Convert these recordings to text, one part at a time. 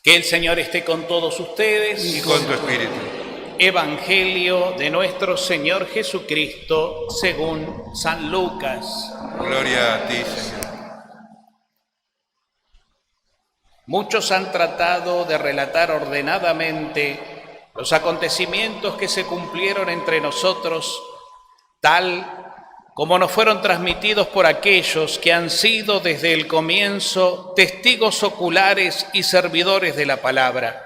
Que el Señor esté con todos ustedes. Y con tu espíritu. Evangelio de nuestro Señor Jesucristo según San Lucas. Gloria a ti, Señor. Muchos han tratado de relatar ordenadamente los acontecimientos que se cumplieron entre nosotros, tal como nos fueron transmitidos por aquellos que han sido desde el comienzo testigos oculares y servidores de la palabra.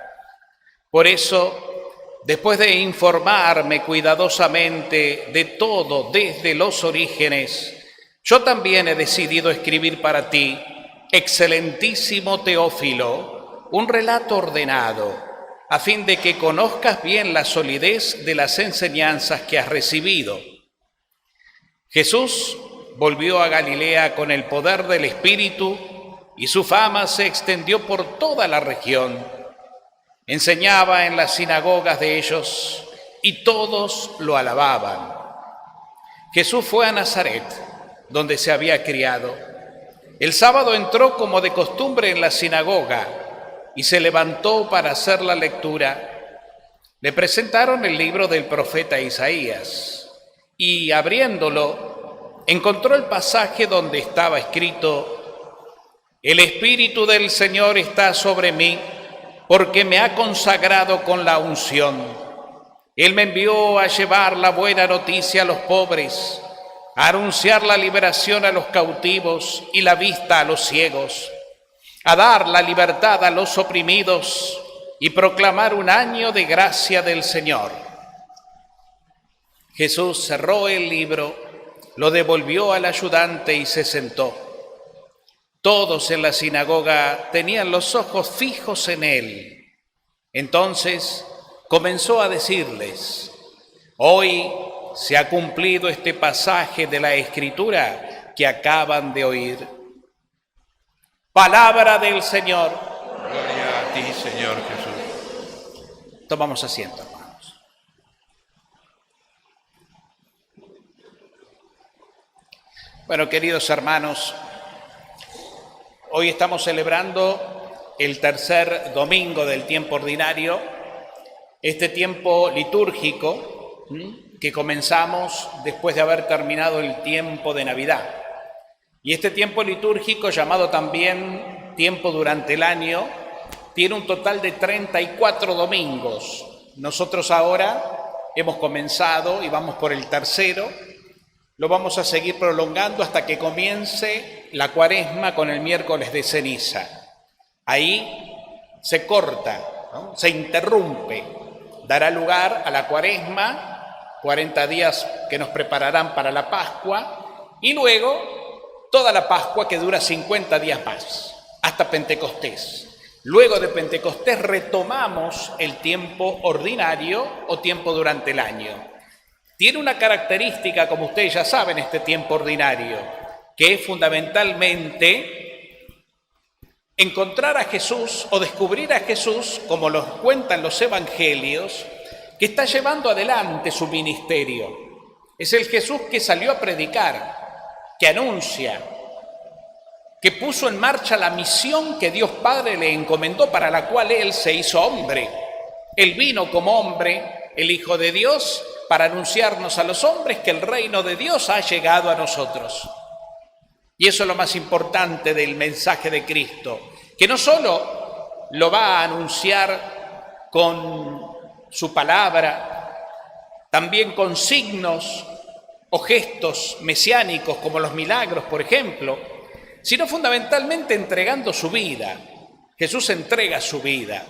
Por eso, después de informarme cuidadosamente de todo desde los orígenes, yo también he decidido escribir para ti, excelentísimo Teófilo, un relato ordenado, a fin de que conozcas bien la solidez de las enseñanzas que has recibido. Jesús volvió a Galilea con el poder del Espíritu y su fama se extendió por toda la región. Enseñaba en las sinagogas de ellos y todos lo alababan. Jesús fue a Nazaret, donde se había criado. El sábado entró como de costumbre en la sinagoga y se levantó para hacer la lectura. Le presentaron el libro del profeta Isaías. Y abriéndolo, encontró el pasaje donde estaba escrito: El Espíritu del Señor está sobre mí, porque me ha consagrado con la unción. Él me envió a llevar la buena noticia a los pobres, a anunciar la liberación a los cautivos y la vista a los ciegos, a dar la libertad a los oprimidos y proclamar un año de gracia del Señor. Jesús cerró el libro, lo devolvió al ayudante y se sentó. Todos en la sinagoga tenían los ojos fijos en él. Entonces comenzó a decirles: Hoy se ha cumplido este pasaje de la Escritura que acaban de oír. Palabra del Señor. Gloria a ti, Señor Jesús. Tomamos asiento. Bueno, queridos hermanos, hoy estamos celebrando el tercer domingo del tiempo ordinario, este tiempo litúrgico que comenzamos después de haber terminado el tiempo de Navidad. Y este tiempo litúrgico, llamado también tiempo durante el año, tiene un total de 34 domingos. Nosotros ahora hemos comenzado y vamos por el tercero. Lo vamos a seguir prolongando hasta que comience la Cuaresma con el miércoles de ceniza. Ahí se corta, ¿no? Se interrumpe, dará lugar a la Cuaresma, 40 días que nos prepararán para la Pascua, y luego toda la Pascua, que dura 50 días más, hasta Pentecostés. Luego de Pentecostés retomamos el tiempo ordinario o tiempo durante el año. Tiene una característica, como ustedes ya saben, este tiempo ordinario, que es fundamentalmente encontrar a Jesús o descubrir a Jesús, como nos cuentan los evangelios, que está llevando adelante su ministerio. Es el Jesús que salió a predicar, que anuncia, que puso en marcha la misión que Dios Padre le encomendó, para la cual Él se hizo hombre. Él vino como hombre, el Hijo de Dios, para anunciarnos a los hombres que el reino de Dios ha llegado a nosotros. Y eso es lo más importante del mensaje de Cristo, que no solo lo va a anunciar con su palabra, también con signos o gestos mesiánicos como los milagros, por ejemplo, sino fundamentalmente entregando su vida. Jesús entrega su vida.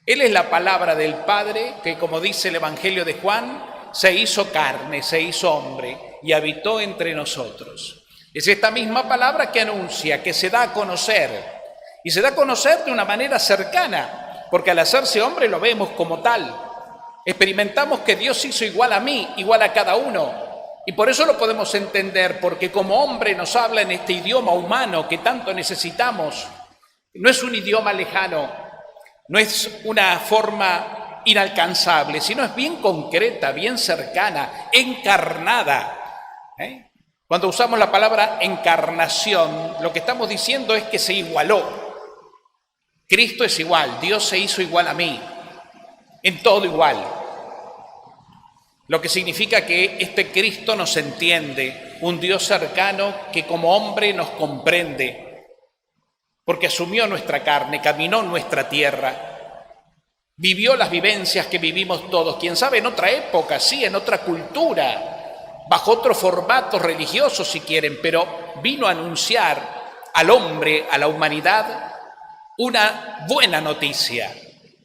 Él es la palabra del Padre que, como dice el Evangelio de Juan, se hizo carne, se hizo hombre y habitó entre nosotros. Es esta misma palabra que anuncia, que se da a conocer, y se da a conocer de una manera cercana, porque al hacerse hombre lo vemos como tal. Experimentamos que Dios se hizo igual a mí, igual a cada uno, y por eso lo podemos entender, porque como hombre nos habla en este idioma humano que tanto necesitamos. No es un idioma lejano, no es una forma inalcanzable, sino es bien concreta, bien cercana, encarnada. Cuando usamos la palabra encarnación, lo que estamos diciendo es que se igualó. Cristo es igual, Dios se hizo igual a mí, en todo igual. Lo que significa que este Cristo nos entiende, un Dios cercano que como hombre nos comprende, porque asumió nuestra carne, caminó en nuestra tierra, vivió las vivencias que vivimos todos, quién sabe en otra época, sí, en otra cultura, bajo otro formato religioso si quieren, pero vino a anunciar al hombre, a la humanidad, una buena noticia,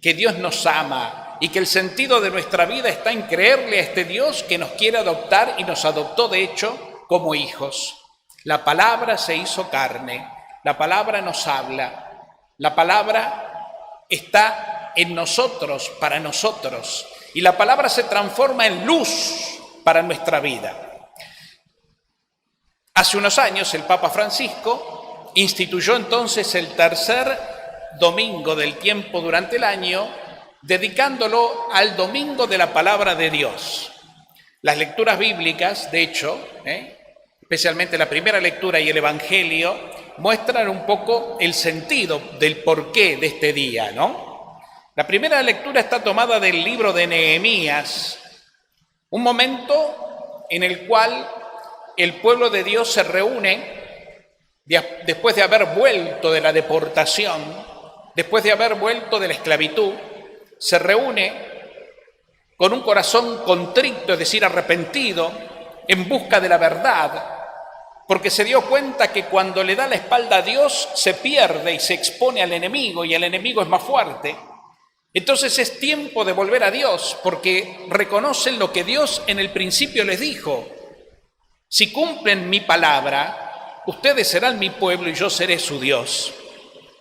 que Dios nos ama y que el sentido de nuestra vida está en creerle a este Dios que nos quiere adoptar y nos adoptó de hecho como hijos. La palabra se hizo carne, la palabra nos habla, la palabra está en nosotros, para nosotros, y la palabra se transforma en luz para nuestra vida. Hace unos años el Papa Francisco instituyó entonces el tercer domingo del tiempo durante el año, dedicándolo al domingo de la palabra de Dios. Las lecturas bíblicas, de hecho, especialmente la primera lectura y el Evangelio, muestran un poco el sentido del porqué de este día, ¿no? La primera lectura está tomada del libro de Nehemías, un momento en el cual el pueblo de Dios se reúne después de haber vuelto de la deportación, después de haber vuelto de la esclavitud, se reúne con un corazón contrito, es decir, arrepentido, en busca de la verdad, porque se dio cuenta que cuando le da la espalda a Dios se pierde y se expone al enemigo, y el enemigo es más fuerte. Entonces es tiempo de volver a Dios, porque reconocen lo que Dios en el principio les dijo: si cumplen mi palabra, ustedes serán mi pueblo y yo seré su Dios.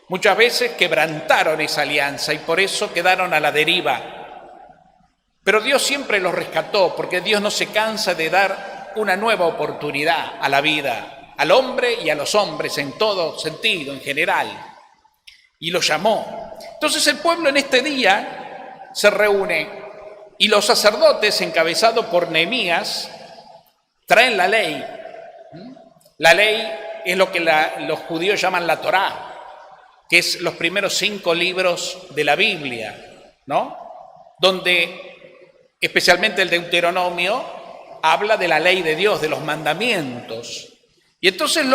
Muchas veces quebrantaron esa alianza y por eso quedaron a la deriva. Pero Dios siempre los rescató, porque Dios no se cansa de dar una nueva oportunidad a la vida, al hombre y a los hombres en todo sentido, en general. Y los llamó. Entonces el pueblo en este día se reúne y los sacerdotes, encabezados por Nehemías, traen la ley. La ley es lo que los judíos llaman la Torá, que es los primeros 5 libros de la Biblia, ¿no? Donde, especialmente el Deuteronomio, habla de la ley de Dios, de los mandamientos. Y entonces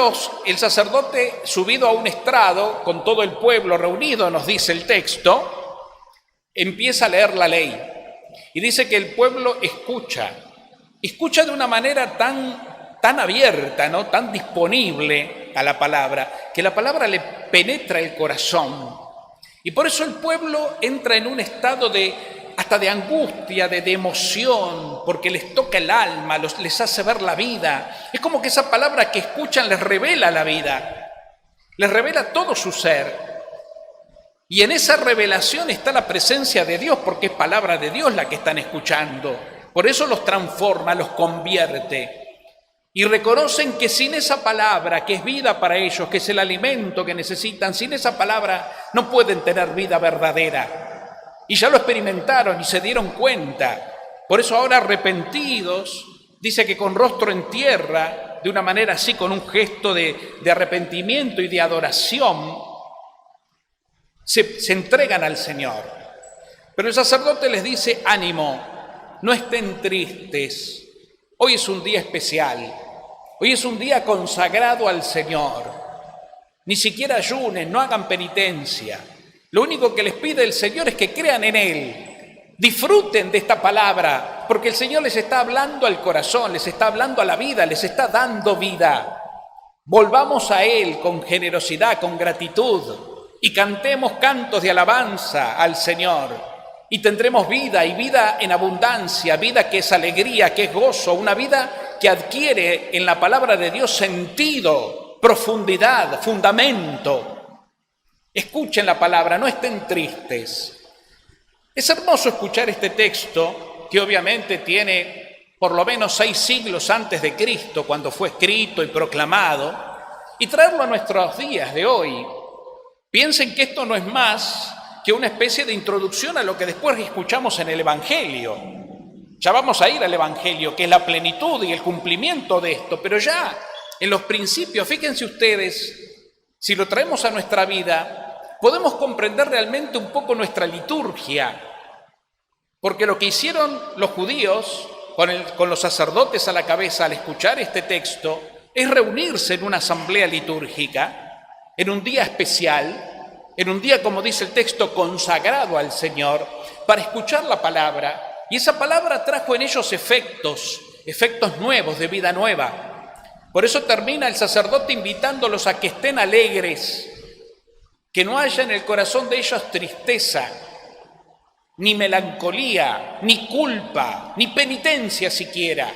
el sacerdote, subido a un estrado, con todo el pueblo reunido, nos dice el texto, empieza a leer la ley. Y dice que el pueblo escucha de una manera tan abierta, ¿no? Tan disponible a la palabra, que la palabra le penetra el corazón. Y por eso el pueblo entra en un estado hasta de angustia, de emoción, porque les toca el alma, les hace ver la vida. Es como que esa palabra que escuchan les revela la vida, les revela todo su ser. Y en esa revelación está la presencia de Dios, porque es palabra de Dios la que están escuchando. Por eso los transforma, los convierte. Y reconocen que sin esa palabra, que es vida para ellos, que es el alimento que necesitan, sin esa palabra no pueden tener vida verdadera. Y ya lo experimentaron y se dieron cuenta. Por eso ahora arrepentidos, dice que con rostro en tierra, de una manera así, con un gesto de arrepentimiento y de adoración, se entregan al Señor. Pero el sacerdote les dice: ánimo, no estén tristes. Hoy es un día especial, hoy es un día consagrado al Señor. Ni siquiera ayunen, no hagan penitencia. Lo único que les pide el Señor es que crean en Él. Disfruten de esta palabra, porque el Señor les está hablando al corazón, les está hablando a la vida, les está dando vida. Volvamos a Él con generosidad, con gratitud, y cantemos cantos de alabanza al Señor. Y tendremos vida, y vida en abundancia, vida que es alegría, que es gozo, una vida que adquiere en la palabra de Dios sentido, profundidad, fundamento. Escuchen la palabra, no estén tristes. Es hermoso escuchar este texto, que obviamente tiene por lo menos 6 siglos antes de Cristo, cuando fue escrito y proclamado, y traerlo a nuestros días de hoy. Piensen que esto no es más que una especie de introducción a lo que después escuchamos en el Evangelio. Ya vamos a ir al Evangelio, que es la plenitud y el cumplimiento de esto, pero ya en los principios, fíjense ustedes, si lo traemos a nuestra vida, podemos comprender realmente un poco nuestra liturgia, porque lo que hicieron los judíos con los sacerdotes a la cabeza al escuchar este texto es reunirse en una asamblea litúrgica, en un día especial, en un día, como dice el texto, consagrado al Señor, para escuchar la palabra. Y esa palabra trajo en ellos efectos nuevos, de vida nueva. Por eso termina el sacerdote invitándolos a que estén alegres, que no haya en el corazón de ellos tristeza, ni melancolía, ni culpa, ni penitencia siquiera,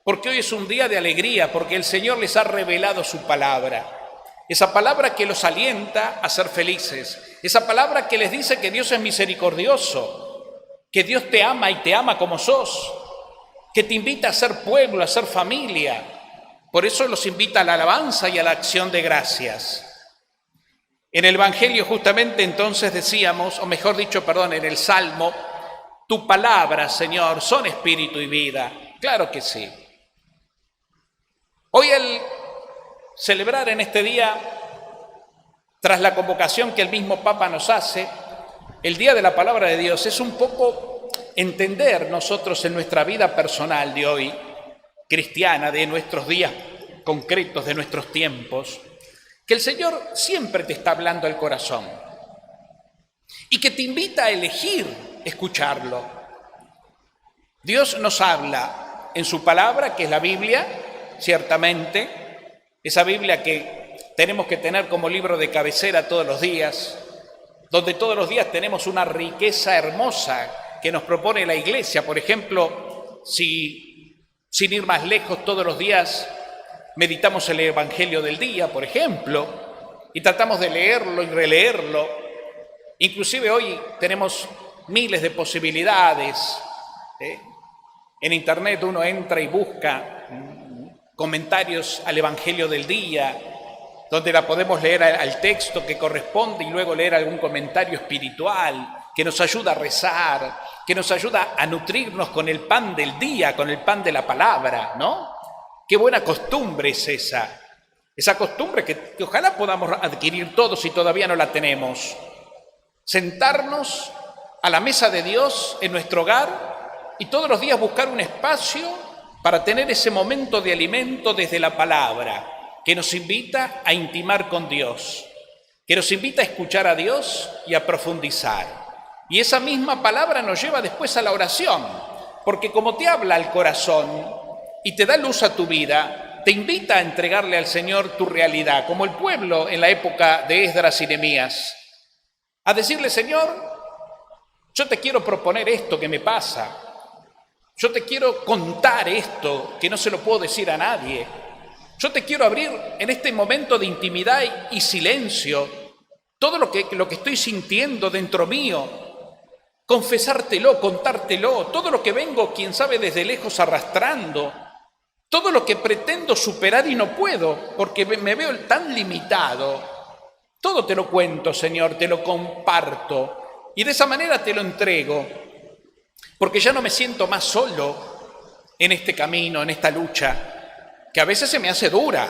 porque hoy es un día de alegría, porque el Señor les ha revelado su palabra. Esa palabra que los alienta a ser felices, esa palabra que les dice que Dios es misericordioso, que Dios te ama y te ama como sos, que te invita a ser pueblo, a ser familia. Por eso los invita a la alabanza y a la acción de gracias. En el Evangelio justamente entonces decíamos, o mejor dicho, en el Salmo, tu palabra, Señor, son espíritu y vida. Claro que sí. Hoy al celebrar en este día, tras la convocación que el mismo Papa nos hace, el Día de la Palabra de Dios, es un poco entender nosotros en nuestra vida personal de hoy, cristiana, de nuestros días concretos, de nuestros tiempos, que el Señor siempre te está hablando al corazón y que te invita a elegir escucharlo. Dios nos habla en su palabra, que es la Biblia, ciertamente, esa Biblia que tenemos que tener como libro de cabecera todos los días, donde todos los días tenemos una riqueza hermosa que nos propone la Iglesia. Por ejemplo, sin ir más lejos, todos los días meditamos el Evangelio del día, por ejemplo, y tratamos de leerlo y releerlo. Inclusive hoy tenemos miles de posibilidades. En Internet uno entra y busca comentarios al Evangelio del día, donde la podemos leer al texto que corresponde y luego leer algún comentario espiritual que nos ayuda a rezar, que nos ayuda a nutrirnos con el pan del día, con el pan de la palabra, ¿no? Qué buena costumbre es esa costumbre que ojalá podamos adquirir todos si todavía no la tenemos. Sentarnos a la mesa de Dios en nuestro hogar y todos los días buscar un espacio para tener ese momento de alimento desde la palabra, que nos invita a intimar con Dios, que nos invita a escuchar a Dios y a profundizar. Y esa misma palabra nos lleva después a la oración, porque como te habla al corazón y te da luz a tu vida, te invita a entregarle al Señor tu realidad, como el pueblo en la época de Esdras y Nehemías, a decirle: Señor, yo te quiero proponer esto que me pasa, yo te quiero contar esto que no se lo puedo decir a nadie, yo te quiero abrir en este momento de intimidad y silencio todo lo que estoy sintiendo dentro mío, confesártelo, contártelo, todo lo que vengo, quién sabe, desde lejos arrastrando, todo lo que pretendo superar y no puedo, porque me veo tan limitado. Todo te lo cuento, Señor, te lo comparto y de esa manera te lo entrego, porque ya no me siento más solo en este camino, en esta lucha, que a veces se me hace dura,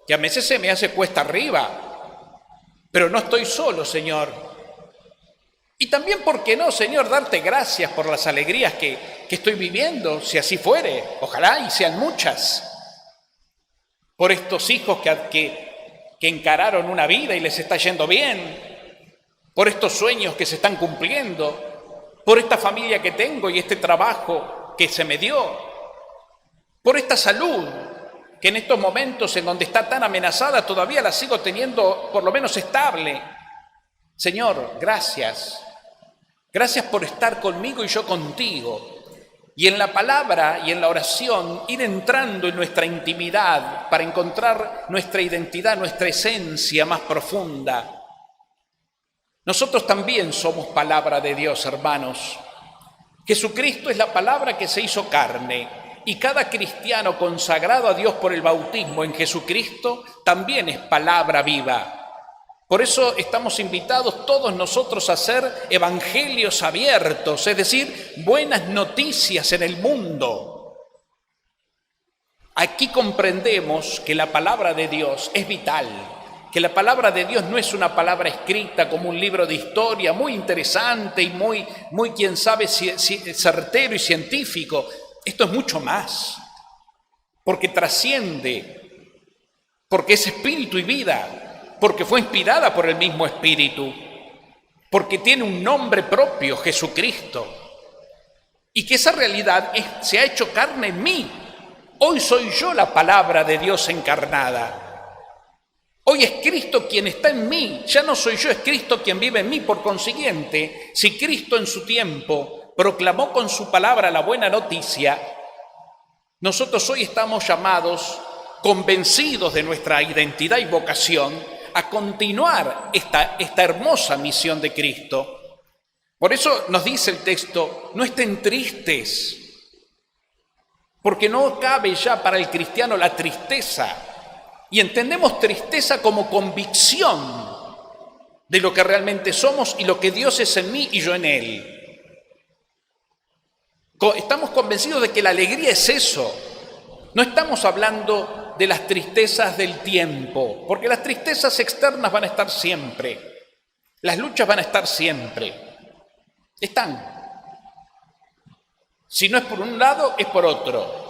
que a veces se me hace cuesta arriba, pero no estoy solo, Señor. Y también, ¿por qué no, Señor, darte gracias por las alegrías que estoy viviendo, si así fuere, ojalá y sean muchas, por estos hijos que encararon una vida y les está yendo bien, por estos sueños que se están cumpliendo, por esta familia que tengo y este trabajo que se me dio, por esta salud que en estos momentos en donde está tan amenazada todavía la sigo teniendo por lo menos estable. Señor, gracias. Gracias por estar conmigo y yo contigo. Y en la palabra y en la oración ir entrando en nuestra intimidad para encontrar nuestra identidad, nuestra esencia más profunda. Nosotros también somos palabra de Dios, hermanos. Jesucristo es la palabra que se hizo carne y cada cristiano consagrado a Dios por el bautismo en Jesucristo también es palabra viva. Por eso estamos invitados todos nosotros a ser evangelios abiertos, es decir, buenas noticias en el mundo. Aquí comprendemos que la palabra de Dios es vital, que la palabra de Dios no es una palabra escrita como un libro de historia muy interesante y muy quién sabe, certero y científico. Esto es mucho más, porque trasciende, porque es espíritu y vida, porque fue inspirada por el mismo Espíritu, porque tiene un nombre propio, Jesucristo, y que esa realidad se ha hecho carne en mí. Hoy soy yo la palabra de Dios encarnada. Hoy es Cristo quien está en mí, ya no soy yo, es Cristo quien vive en mí. Por consiguiente, si Cristo en su tiempo proclamó con su palabra la buena noticia, nosotros hoy estamos llamados, convencidos de nuestra identidad y vocación, a continuar esta hermosa misión de Cristo. Por eso nos dice el texto, no estén tristes, porque no cabe ya para el cristiano la tristeza. Y entendemos tristeza como convicción de lo que realmente somos y lo que Dios es en mí y yo en Él. Estamos convencidos de que la alegría es eso. No estamos hablando de las tristezas del tiempo, porque las tristezas externas van a estar siempre. Las luchas van a estar siempre. Están. Si no es por un lado, es por otro.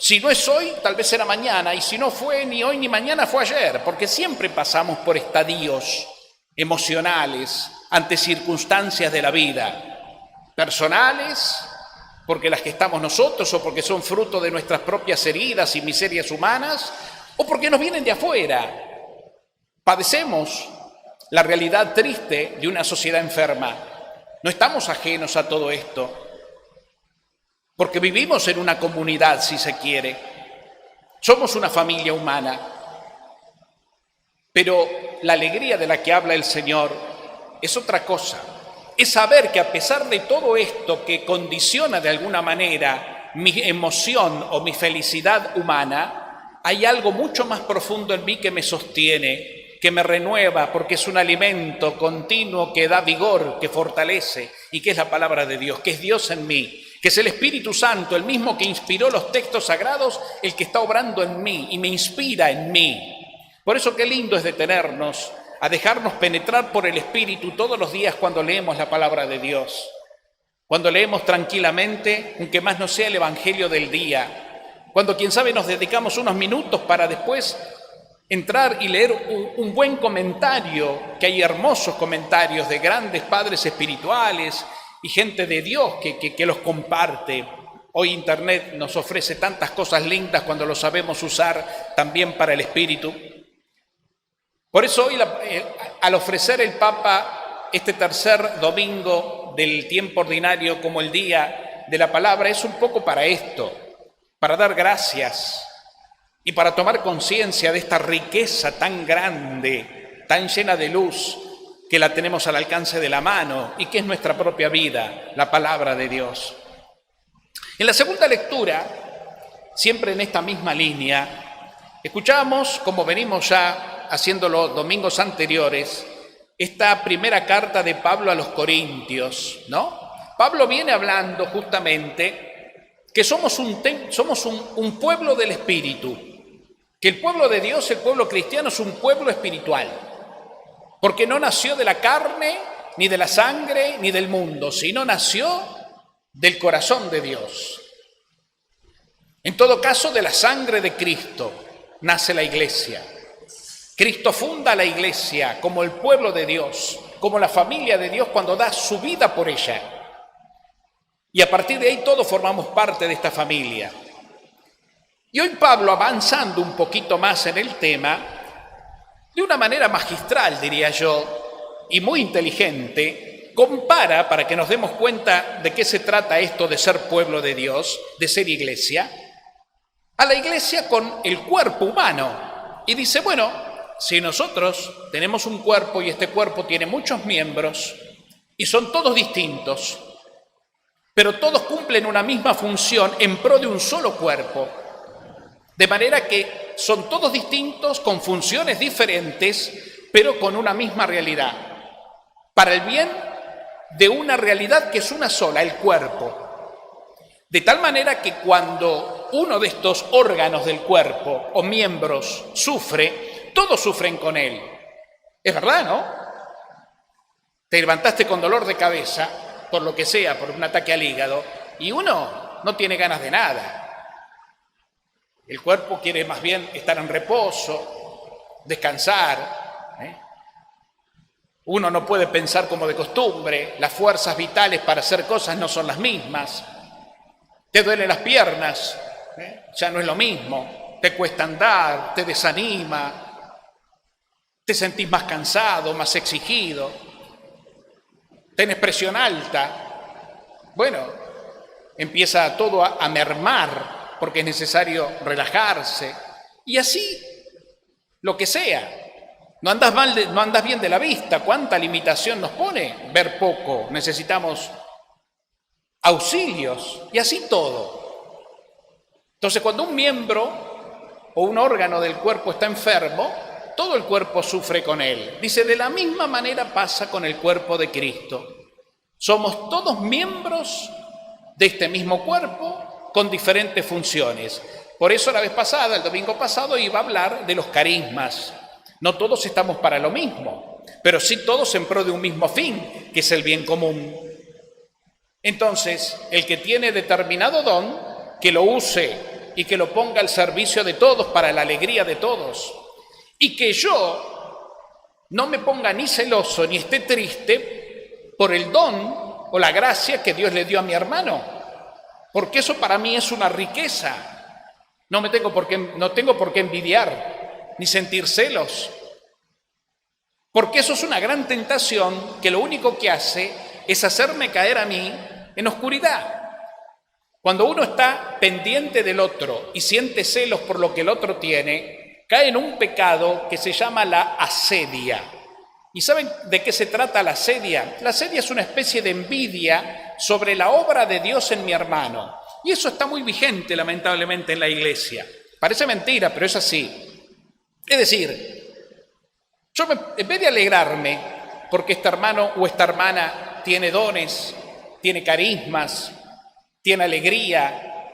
Si no es hoy, tal vez será mañana, y si no fue ni hoy ni mañana, fue ayer, porque siempre pasamos por estadios emocionales ante circunstancias de la vida, personales, porque las que estamos nosotros, o porque son fruto de nuestras propias heridas y miserias humanas, o porque nos vienen de afuera. Padecemos la realidad triste de una sociedad enferma. No estamos ajenos a todo esto, porque vivimos en una comunidad, si se quiere. Somos una familia humana. Pero la alegría de la que habla el Señor es otra cosa. Es saber que a pesar de todo esto que condiciona de alguna manera mi emoción o mi felicidad humana, hay algo mucho más profundo en mí que me sostiene, que me renueva, porque es un alimento continuo que da vigor, que fortalece, y que es la palabra de Dios, que es Dios en mí, que es el Espíritu Santo, el mismo que inspiró los textos sagrados, el que está obrando en mí y me inspira en mí. Por eso qué lindo es detenernos a dejarnos penetrar por el Espíritu todos los días cuando leemos la palabra de Dios, cuando leemos tranquilamente, aunque más no sea el Evangelio del día, cuando quién sabe nos dedicamos unos minutos para después entrar y leer un buen comentario, que hay hermosos comentarios de grandes padres espirituales y gente de Dios que los comparte. Hoy Internet nos ofrece tantas cosas lindas cuando lo sabemos usar también para el Espíritu. Por eso hoy, al ofrecer el Papa este tercer domingo del tiempo ordinario como el día de la palabra, es un poco para esto, para dar gracias y para tomar conciencia de esta riqueza tan grande, tan llena de luz, que la tenemos al alcance de la mano y que es nuestra propia vida, la palabra de Dios. En la segunda lectura, siempre en esta misma línea, escuchamos, como venimos ya haciendo los domingos anteriores, esta primera carta de Pablo a los Corintios, ¿no? Pablo viene hablando justamente que somos un pueblo del Espíritu, que el pueblo de Dios, el pueblo cristiano, es un pueblo espiritual. Porque no nació de la carne, ni de la sangre, ni del mundo, sino nació del corazón de Dios. En todo caso, de la sangre de Cristo nace la iglesia. Cristo funda la iglesia como el pueblo de Dios, como la familia de Dios cuando da su vida por ella. Y a partir de ahí todos formamos parte de esta familia. Y hoy Pablo, avanzando un poquito más en el tema, de una manera magistral, diría yo, y muy inteligente, compara, para que nos demos cuenta de qué se trata esto de ser pueblo de Dios, de ser iglesia, a la iglesia con el cuerpo humano. Y dice, bueno, si nosotros tenemos un cuerpo y este cuerpo tiene muchos miembros y son todos distintos, pero todos cumplen una misma función en pro de un solo cuerpo, de manera que son todos distintos, con funciones diferentes, pero con una misma realidad, para el bien de una realidad que es una sola, el cuerpo. De tal manera que cuando uno de estos órganos del cuerpo o miembros sufre, todos sufren con Él. Es verdad, ¿no? Te levantaste con dolor de cabeza, por lo que sea, por un ataque al hígado, y uno no tiene ganas de nada. El cuerpo quiere más bien estar en reposo, descansar, ¿eh? Uno no puede pensar como de costumbre, las fuerzas vitales para hacer cosas no son las mismas. Te duelen las piernas, ya no es lo mismo, te cuesta andar, te desanima, te sentís más cansado, más exigido, tenés presión alta. Bueno, empieza todo a mermar porque es necesario relajarse y así lo que sea. No andas bien de la vista. ¿Cuánta limitación nos pone ver poco? Necesitamos auxilios y así todo. Entonces, cuando un miembro o un órgano del cuerpo está enfermo, todo el cuerpo sufre con él. Dice, de la misma manera pasa con el cuerpo de Cristo. Somos todos miembros de este mismo cuerpo con diferentes funciones. Por eso la vez pasada, el domingo pasado, iba a hablar de los carismas. No todos estamos para lo mismo, pero sí todos en pro de un mismo fin, que es el bien común. Entonces, el que tiene determinado don, que lo use y que lo ponga al servicio de todos para la alegría de todos. Y que yo no me ponga ni celoso ni esté triste por el don o la gracia que Dios le dio a mi hermano, porque eso para mí es una riqueza. No tengo por qué envidiar ni sentir celos, porque eso es una gran tentación que lo único que hace es hacerme caer a mí en oscuridad. Cuando uno está pendiente del otro y siente celos por lo que el otro tiene, cae en un pecado que se llama la asedia. ¿Y saben de qué se trata la asedia? La asedia es una especie de envidia sobre la obra de Dios en mi hermano. Y eso está muy vigente, lamentablemente, en la iglesia. Parece mentira, pero es así. Es decir, yo en vez de alegrarme porque este hermano o esta hermana tiene dones, tiene carismas, tiene alegría,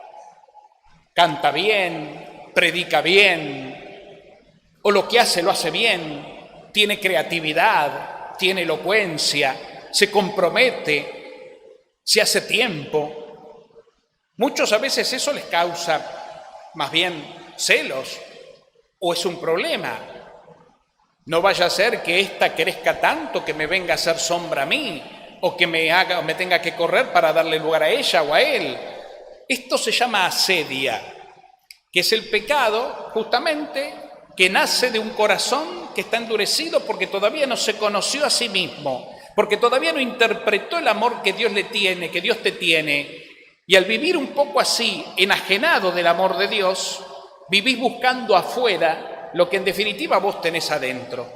canta bien, predica bien, o lo que hace lo hace bien, tiene creatividad, tiene elocuencia, se compromete, se hace tiempo. Muchos a veces eso les causa más bien celos o es un problema. No vaya a ser que ésta crezca tanto que me venga a hacer sombra a mí o que me tenga que correr para darle lugar a ella o a él. Esto se llama asedia, que es el pecado justamente que nace de un corazón que está endurecido porque todavía no se conoció a sí mismo, porque todavía no interpretó el amor que Dios le tiene, que Dios te tiene. Y al vivir un poco así, enajenado del amor de Dios, vivís buscando afuera lo que en definitiva vos tenés adentro.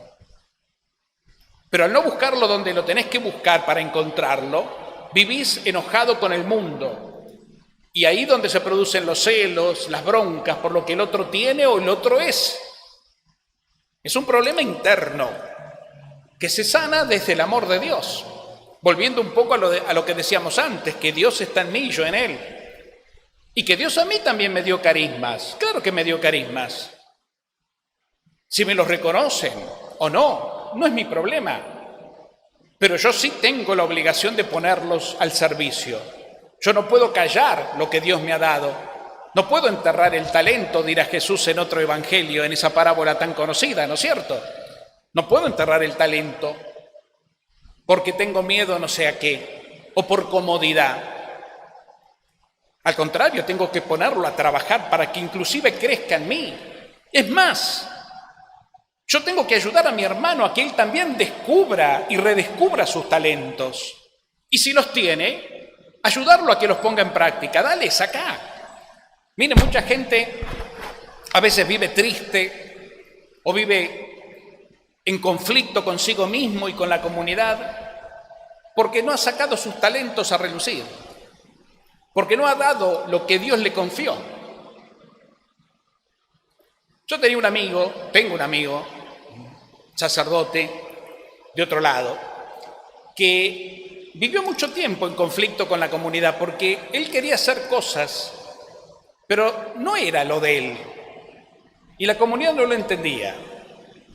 Pero al no buscarlo donde lo tenés que buscar para encontrarlo, vivís enojado con el mundo. Y ahí donde se producen los celos, las broncas por lo que el otro tiene o el otro es. Es un problema interno que se sana desde el amor de Dios. Volviendo un poco a lo que decíamos antes, que Dios está en mí y yo en Él. Y que Dios a mí también me dio carismas. Claro que me dio carismas. Si me los reconocen o no, no es mi problema. Pero yo sí tengo la obligación de ponerlos al servicio. Yo no puedo callar lo que Dios me ha dado. No puedo enterrar el talento, dirá Jesús en otro evangelio, en esa parábola tan conocida, ¿no es cierto? No puedo enterrar el talento porque tengo miedo no sé a qué, o por comodidad. Al contrario, tengo que ponerlo a trabajar para que inclusive crezca en mí. Es más, yo tengo que ayudar a mi hermano a que él también descubra y redescubra sus talentos. Y si los tiene, ayudarlo a que los ponga en práctica. Dale, saca. Mire, mucha gente a veces vive triste o vive en conflicto consigo mismo y con la comunidad porque no ha sacado sus talentos a relucir, porque no ha dado lo que Dios le confió. Yo tengo un amigo, sacerdote de otro lado, que vivió mucho tiempo en conflicto con la comunidad porque él quería hacer cosas, pero no era lo de él. Y la comunidad no lo entendía.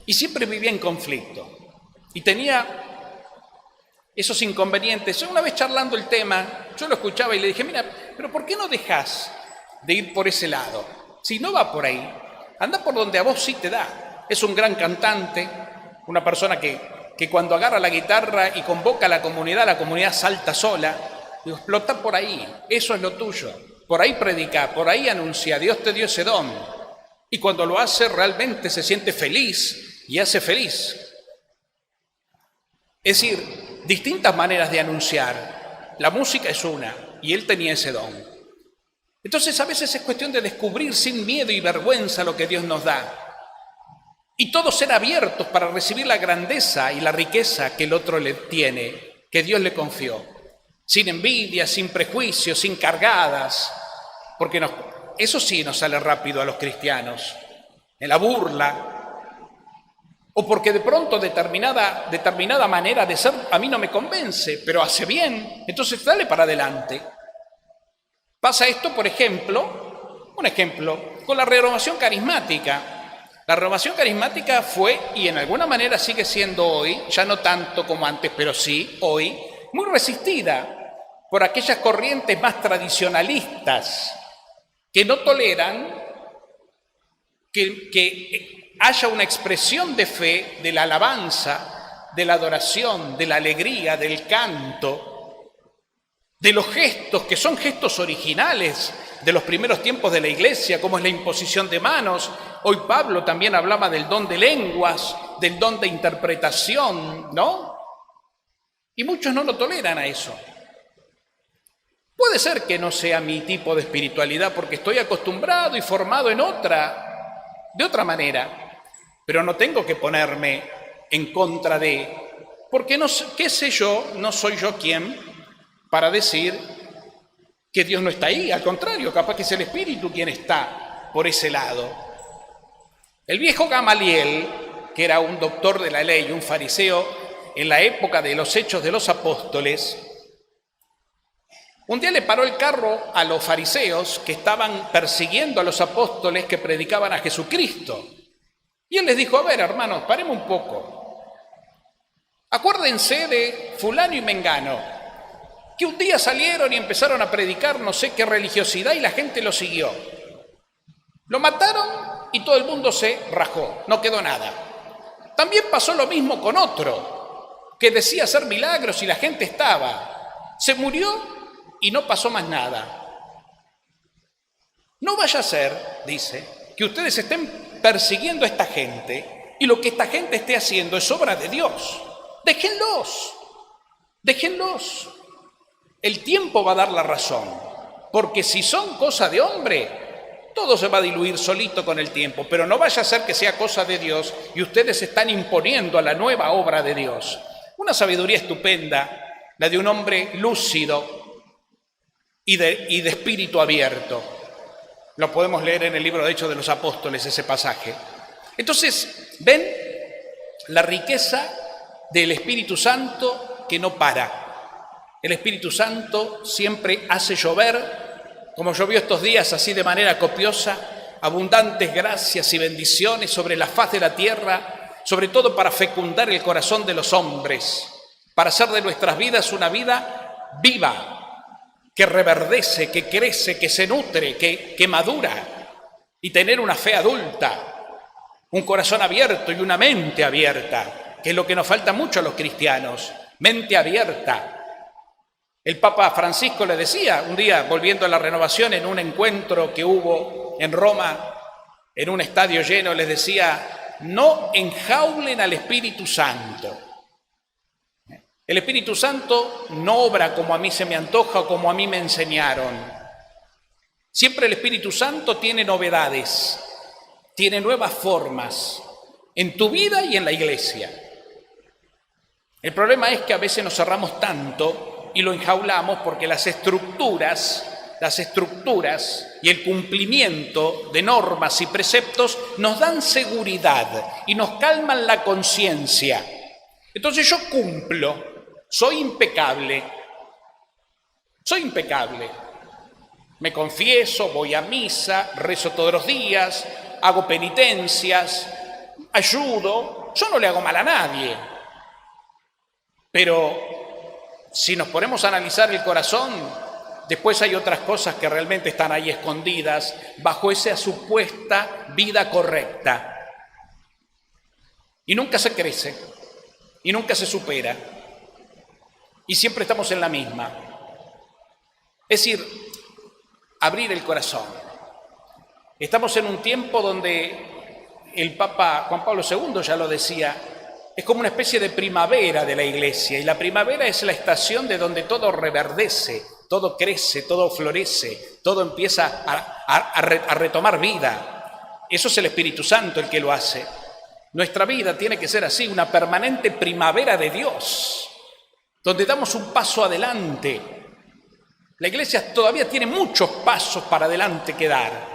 y siempre vivía en conflicto y tenía esos inconvenientes. Una vez charlando el tema, yo lo escuchaba y le dije, mira, pero ¿por qué no dejás de ir por ese lado? Si no va por ahí, anda por donde a vos sí te da. Es un gran cantante, una persona que cuando agarra la guitarra y convoca a la comunidad salta sola. Digo, explota por ahí, eso es lo tuyo. Por ahí predica, por ahí anuncia, Dios te dio ese don. Y cuando lo hace realmente se siente feliz y hace feliz. Es decir, distintas maneras de anunciar. La música es una y él tenía ese don. Entonces a veces es cuestión de descubrir sin miedo y vergüenza lo que Dios nos da. Y todos ser abiertos para recibir la grandeza y la riqueza que el otro le tiene, que Dios le confió. Sin envidia, sin prejuicios, sin cargadas, porque eso sí nos sale rápido a los cristianos, en la burla, o porque de pronto determinada manera de ser a mí no me convence, pero hace bien, entonces dale para adelante. Pasa esto, por ejemplo, un ejemplo, con la renovación carismática. La renovación carismática fue, y en alguna manera sigue siendo hoy, ya no tanto como antes, pero sí hoy, muy resistida por aquellas corrientes más tradicionalistas que no toleran que haya una expresión de fe, de la alabanza, de la adoración, de la alegría, del canto, de los gestos que son gestos originales de los primeros tiempos de la Iglesia, como es la imposición de manos. Hoy Pablo también hablaba del don de lenguas, del don de interpretación, ¿no? Y muchos no lo toleran a eso. Puede ser que no sea mi tipo de espiritualidad porque estoy acostumbrado y formado de otra manera, pero no tengo que ponerme en contra porque no sé, qué sé yo, no soy yo quien para decir que Dios no está ahí, al contrario, capaz que es el Espíritu quien está por ese lado. El viejo Gamaliel, que era un doctor de la ley, un fariseo, en la época de los Hechos de los Apóstoles, un día le paró el carro a los fariseos que estaban persiguiendo a los apóstoles que predicaban a Jesucristo. Y él les dijo, a ver, hermanos, paremos un poco. Acuérdense de fulano y mengano, que un día salieron y empezaron a predicar no sé qué religiosidad y la gente lo siguió. Lo mataron y todo el mundo se rajó, no quedó nada. También pasó lo mismo con otro, que decía hacer milagros y la gente estaba. Se murió y no pasó más nada. No vaya a ser, dice, que ustedes estén persiguiendo a esta gente y lo que esta gente esté haciendo es obra de Dios. Déjenlos. El tiempo va a dar la razón, porque si son cosa de hombre, todo se va a diluir solito con el tiempo, pero no vaya a ser que sea cosa de Dios y ustedes se están imponiendo a la nueva obra de Dios. Una sabiduría estupenda, la de un hombre lúcido y de espíritu abierto. Lo podemos leer en el libro de Hechos de los Apóstoles, ese pasaje. Entonces, ven la riqueza del Espíritu Santo que no para. El Espíritu Santo siempre hace llover, como llovió estos días así de manera copiosa, abundantes gracias y bendiciones sobre la faz de la tierra, sobre todo para fecundar el corazón de los hombres, para hacer de nuestras vidas una vida viva, que reverdece, que crece, que se nutre, que madura, y tener una fe adulta, un corazón abierto y una mente abierta, que es lo que nos falta mucho a los cristianos, mente abierta. El Papa Francisco le decía un día, volviendo a la renovación, en un encuentro que hubo en Roma, en un estadio lleno, les decía, no enjaulen al Espíritu Santo. El Espíritu Santo no obra como a mí se me antoja o como a mí me enseñaron. Siempre el Espíritu Santo tiene novedades, tiene nuevas formas en tu vida y en la iglesia. El problema es que a veces nos cerramos tanto y lo enjaulamos porque las estructuras y el cumplimiento de normas y preceptos nos dan seguridad y nos calman la conciencia. Entonces yo cumplo. Soy impecable, me confieso, voy a misa, rezo todos los días, hago penitencias, ayudo, yo no le hago mal a nadie. Pero si nos ponemos a analizar el corazón, después hay otras cosas que realmente están ahí escondidas bajo esa supuesta vida correcta. Y nunca se crece, y nunca se supera, y siempre estamos en la misma. Es decir, abrir el corazón. Estamos en un tiempo donde el Papa Juan Pablo II ya lo decía, es como una especie de primavera de la Iglesia, y la primavera es la estación de donde todo reverdece, todo crece, todo florece, todo empieza a retomar vida. Eso es el Espíritu Santo el que lo hace. Nuestra vida tiene que ser así, una permanente primavera de Dios, donde damos un paso adelante. La Iglesia todavía tiene muchos pasos para adelante que dar.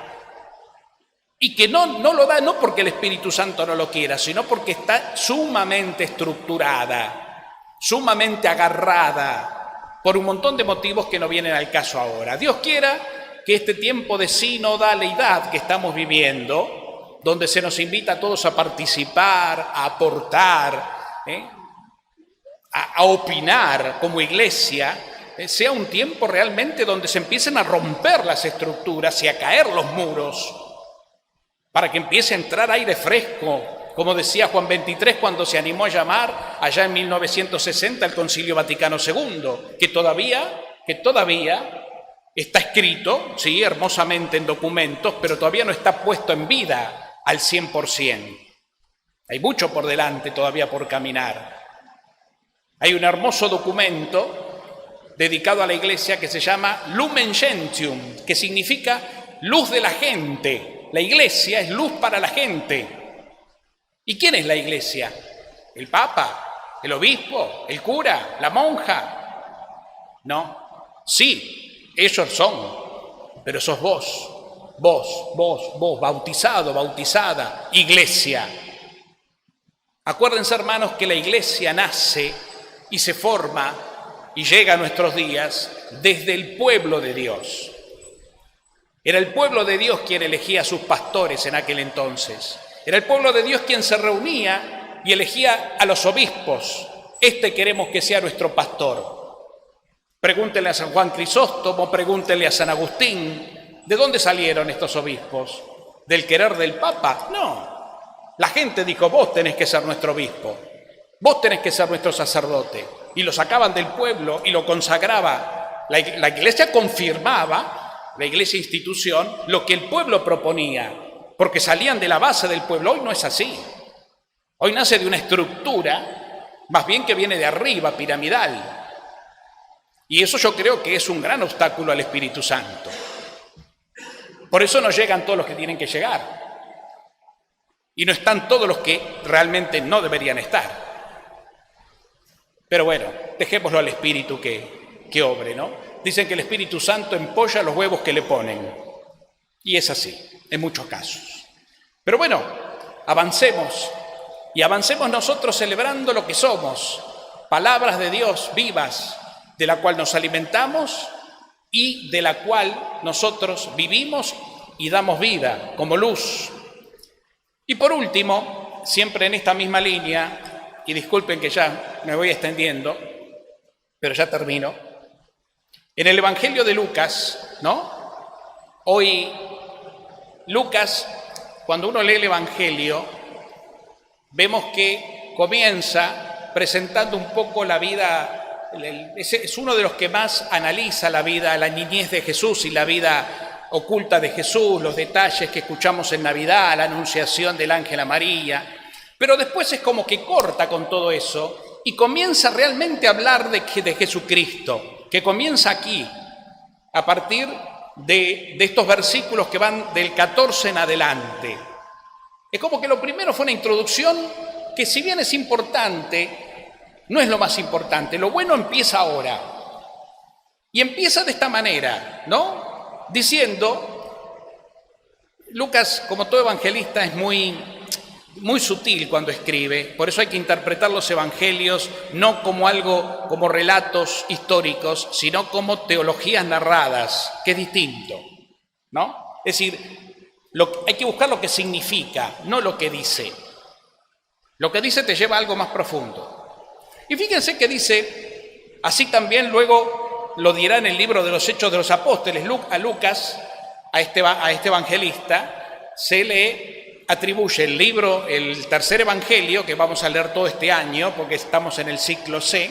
Y que no lo da no porque el Espíritu Santo no lo quiera, sino porque está sumamente estructurada, sumamente agarrada por un montón de motivos que no vienen al caso ahora. Dios quiera que este tiempo de sinodalidad que estamos viviendo, donde se nos invita a todos a participar, a aportar, a opinar como Iglesia, sea un tiempo realmente donde se empiecen a romper las estructuras y a caer los muros, para que empiece a entrar aire fresco, como decía Juan XXIII cuando se animó a llamar allá en 1960 el Concilio Vaticano II, que todavía está escrito, sí, hermosamente en documentos, pero todavía no está puesto en vida al 100%. Hay mucho por delante todavía por caminar. Hay un hermoso documento dedicado a la Iglesia que se llama Lumen Gentium, que significa luz de la gente. La Iglesia es luz para la gente. ¿Y quién es la Iglesia? ¿El Papa? ¿El obispo? ¿El cura? ¿La monja? No. Sí, ellos son, pero sos vos, bautizado, bautizada, Iglesia. Acuérdense, hermanos, que la Iglesia nace y se forma y llega a nuestros días desde el pueblo de Dios. Era el pueblo de Dios quien elegía a sus pastores en aquel entonces. Era el pueblo de Dios quien se reunía y elegía a los obispos. Queremos que sea nuestro pastor. Pregúntenle a San Juan Crisóstomo, pregúntenle a San Agustín. ¿De dónde salieron estos obispos? ¿Del querer del Papa? No. La gente dijo, vos tenés que ser nuestro obispo. Vos tenés que ser nuestro sacerdote. Y lo sacaban del pueblo y lo consagraba. La Iglesia confirmaba, la Iglesia institución, lo que el pueblo proponía, porque salían de la base del pueblo. Hoy no es así. Hoy nace de una estructura, más bien que viene de arriba, piramidal. Y eso yo creo que es un gran obstáculo al Espíritu Santo. Por eso no llegan todos los que tienen que llegar. Y no están todos los que realmente no deberían estar. Pero bueno, dejémoslo al Espíritu que obre, ¿no? Dicen que el Espíritu Santo empolla los huevos que le ponen. Y es así, en muchos casos. Pero bueno, avancemos. Y avancemos nosotros celebrando lo que somos. Palabras de Dios vivas, de la cual nos alimentamos y de la cual nosotros vivimos y damos vida como luz. Y por último, siempre en esta misma línea, y disculpen que ya me voy extendiendo, pero ya termino. En el Evangelio de Lucas, ¿no? Hoy, Lucas, cuando uno lee el Evangelio, vemos que comienza presentando un poco la vida, es uno de los que más analiza la vida, la niñez de Jesús y la vida oculta de Jesús, los detalles que escuchamos en Navidad, la anunciación del ángel a María, pero después es como que corta con todo eso y comienza realmente a hablar de Jesucristo, que comienza aquí, a partir de estos versículos que van del 14 en adelante. Es como que lo primero fue una introducción que, si bien es importante, no es lo más importante. Lo bueno empieza ahora. Y empieza de esta manera, ¿no? Diciendo, Lucas, como todo evangelista, es muy sutil cuando escribe, por eso hay que interpretar los evangelios no como algo, como relatos históricos, sino como teologías narradas, que es distinto, ¿no? Es decir, hay que buscar lo que significa, no lo que dice. Lo que dice te lleva a algo más profundo. Y fíjense que dice, así también luego lo dirá en el libro de los Hechos de los Apóstoles, a Lucas, a este evangelista, se le atribuye el tercer evangelio, que vamos a leer todo este año, porque estamos en el ciclo C,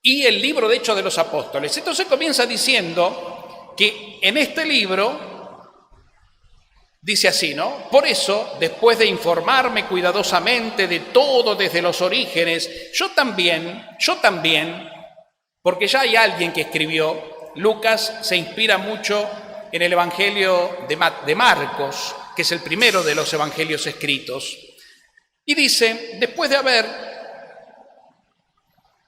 y el libro de Hechos de los Apóstoles. Entonces comienza diciendo que en este libro dice así, ¿no? Por eso, después de informarme cuidadosamente de todo desde los orígenes, yo también, porque ya hay alguien que escribió, Lucas se inspira mucho en el Evangelio de Marcos, que es el primero de los evangelios escritos, y dice, después de haber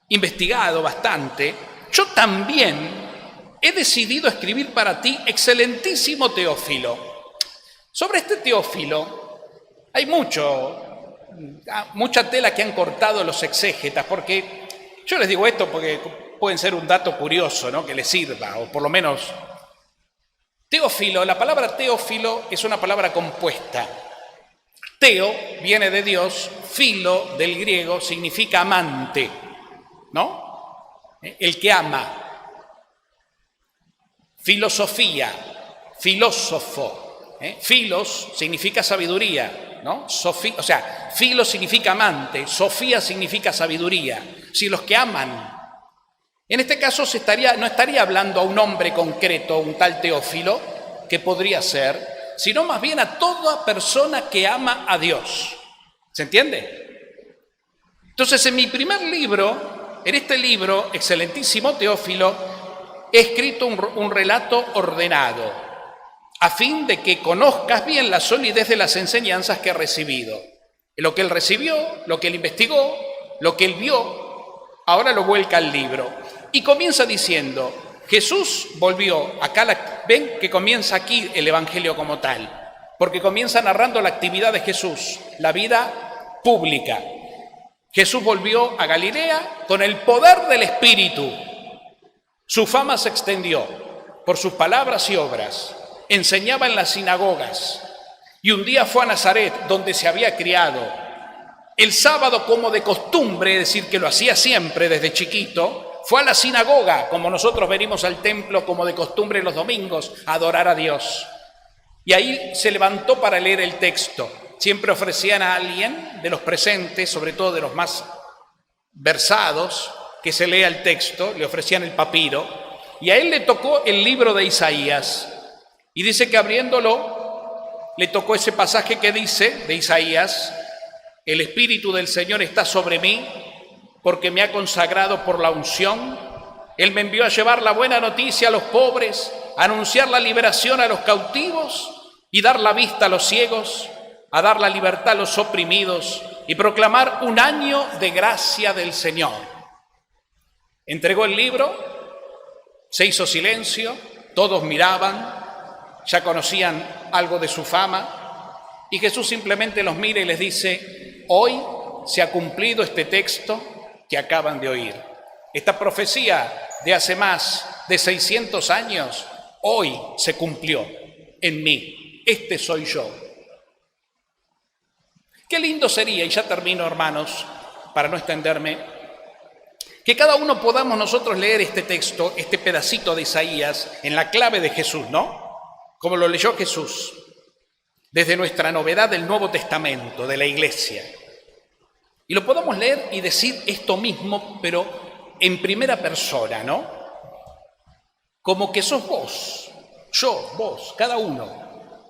investigado bastante, yo también he decidido escribir para ti, excelentísimo Teófilo. Sobre este Teófilo hay mucha tela que han cortado los exégetas, porque yo les digo esto porque pueden ser un dato curioso, ¿no? Que les sirva, o por lo menos Teófilo, la palabra Teófilo es una palabra compuesta. Teo viene de Dios, filo del griego significa amante, ¿no? El que ama. Filosofía, filósofo. Filos significa sabiduría, ¿no? Filo significa amante, Sofía significa sabiduría. Si los que aman. En este caso no estaría hablando a un hombre concreto, un tal Teófilo, que podría ser, sino más bien a toda persona que ama a Dios. ¿Se entiende? Entonces, en mi primer libro, en este libro, excelentísimo Teófilo, he escrito un relato ordenado, a fin de que conozcas bien la solidez de las enseñanzas que he recibido. Lo que él recibió, lo que él investigó, lo que él vio, ahora lo vuelca al libro. Y comienza diciendo, Jesús volvió, ven que comienza aquí el Evangelio como tal, porque comienza narrando la actividad de Jesús, la vida pública. Jesús volvió a Galilea con el poder del Espíritu. Su fama se extendió por sus palabras y obras. Enseñaba en las sinagogas y un día fue a Nazaret, donde se había criado. El sábado, como de costumbre, es decir, que lo hacía siempre desde chiquito, fue a la sinagoga, como nosotros venimos al templo como de costumbre los domingos, a adorar a Dios. Y ahí se levantó para leer el texto. Siempre ofrecían a alguien de los presentes, sobre todo de los más versados, que se lea el texto, le ofrecían el papiro, y a él le tocó el libro de Isaías. Y dice que abriéndolo, le tocó ese pasaje que dice, de Isaías, el Espíritu del Señor está sobre mí, porque me ha consagrado por la unción. Él me envió a llevar la buena noticia a los pobres, a anunciar la liberación a los cautivos y dar la vista a los ciegos, a dar la libertad a los oprimidos y proclamar un año de gracia del Señor. Entregó el libro, se hizo silencio, todos miraban, ya conocían algo de su fama, y Jesús simplemente los mira y les dice, hoy se ha cumplido este texto que acaban de oír. Esta profecía de hace más de 600 años, hoy se cumplió en mí. Este soy yo. Qué lindo sería, y ya termino, hermanos, para no extenderme, que cada uno podamos nosotros leer este texto, este pedacito de Isaías, en la clave de Jesús, ¿no? Como lo leyó Jesús, desde nuestra novedad del Nuevo Testamento, de la Iglesia. Y lo podamos leer y decir esto mismo, pero en primera persona, ¿no? Como que sos vos, yo, vos, cada uno.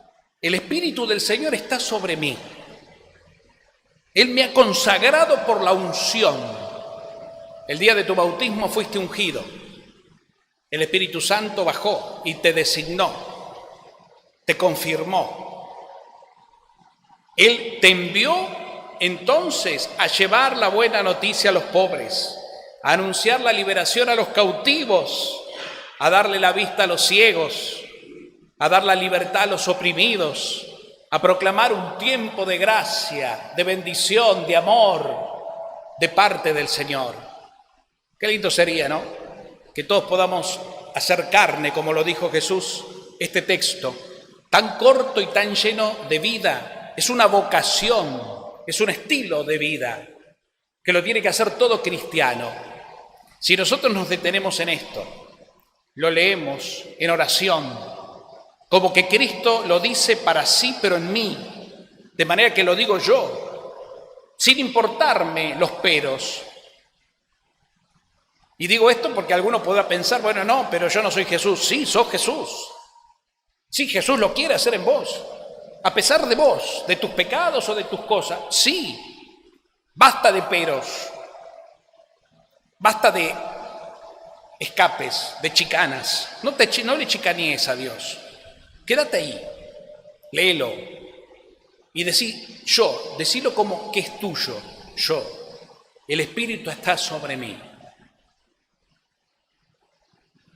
El Espíritu del Señor está sobre mí. Él me ha consagrado por la unción. El día de tu bautismo fuiste ungido. El Espíritu Santo bajó y te designó, te confirmó. Él te envió entonces a llevar la buena noticia a los pobres, a anunciar la liberación a los cautivos, a darle la vista a los ciegos, a dar la libertad a los oprimidos, a proclamar un tiempo de gracia, de bendición, de amor, de parte del Señor. Qué lindo sería, ¿no? Que todos podamos hacer carne, como lo dijo Jesús, este texto, tan corto y tan lleno de vida. Es una vocación es un estilo de vida que lo tiene que hacer todo cristiano. Si nosotros nos detenemos en esto, lo leemos en oración, como que Cristo lo dice para sí, pero en mí, de manera que lo digo yo, sin importarme los peros. Y digo esto porque alguno podrá pensar, bueno, no, pero yo no soy Jesús. Sí, sos Jesús. Sí, Jesús lo quiere hacer en vos. A pesar de vos, de tus pecados o de tus cosas, sí. Basta de peros. Basta de escapes, de chicanas. No le chicanees a Dios. Quédate ahí. Léelo. Y decilo como que es tuyo. Yo. El Espíritu está sobre mí.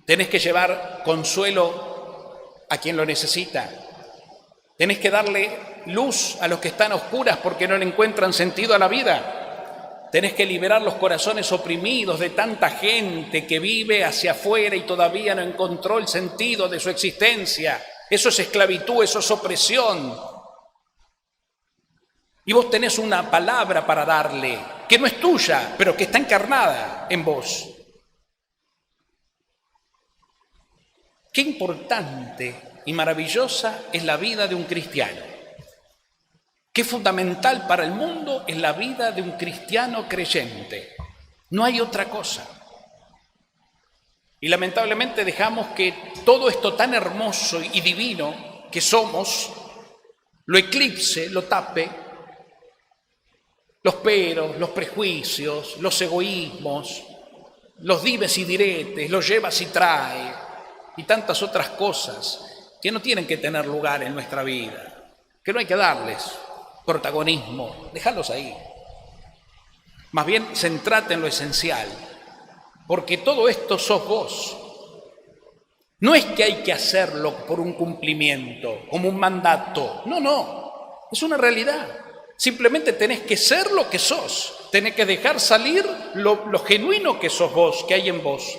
Tenés que llevar consuelo a quien lo necesita. Tenés que darle luz a los que están a oscuras porque no le encuentran sentido a la vida. Tenés que liberar los corazones oprimidos de tanta gente que vive hacia afuera y todavía no encontró el sentido de su existencia. Eso es esclavitud, eso es opresión. Y vos tenés una palabra para darle, que no es tuya, pero que está encarnada en vos. Qué importante y maravillosa es la vida de un cristiano. Qué fundamental para el mundo es la vida de un cristiano creyente. No hay otra cosa. Y lamentablemente dejamos que todo esto tan hermoso y divino que somos, lo eclipse, lo tape, los peros, los prejuicios, los egoísmos, los dimes y diretes, los llevas y trae, y tantas otras cosas que no tienen que tener lugar en nuestra vida, que no hay que darles protagonismo, déjalos ahí. Más bien, centrate en lo esencial, porque todo esto sos vos. No es que hay que hacerlo por un cumplimiento, como un mandato, no, es una realidad. Simplemente tenés que ser lo que sos, tenés que dejar salir lo genuino que sos vos, que hay en vos.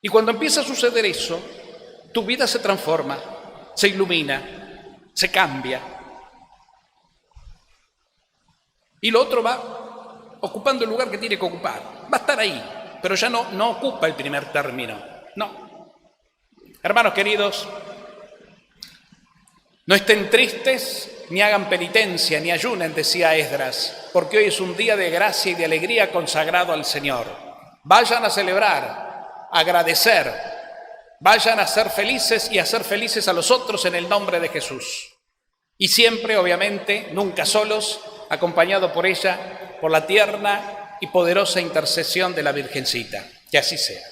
Y cuando empieza a suceder eso, tu vida se transforma, se ilumina, se cambia. Y lo otro va ocupando el lugar que tiene que ocupar. Va a estar ahí, pero ya no ocupa el primer término. No. Hermanos queridos, no estén tristes, ni hagan penitencia, ni ayunen, decía Esdras, porque hoy es un día de gracia y de alegría consagrado al Señor. Vayan a celebrar, a agradecer, vayan a ser felices y a hacer felices a los otros en el nombre de Jesús. Y siempre, obviamente, nunca solos, acompañado por ella, por la tierna y poderosa intercesión de la Virgencita. Que así sea.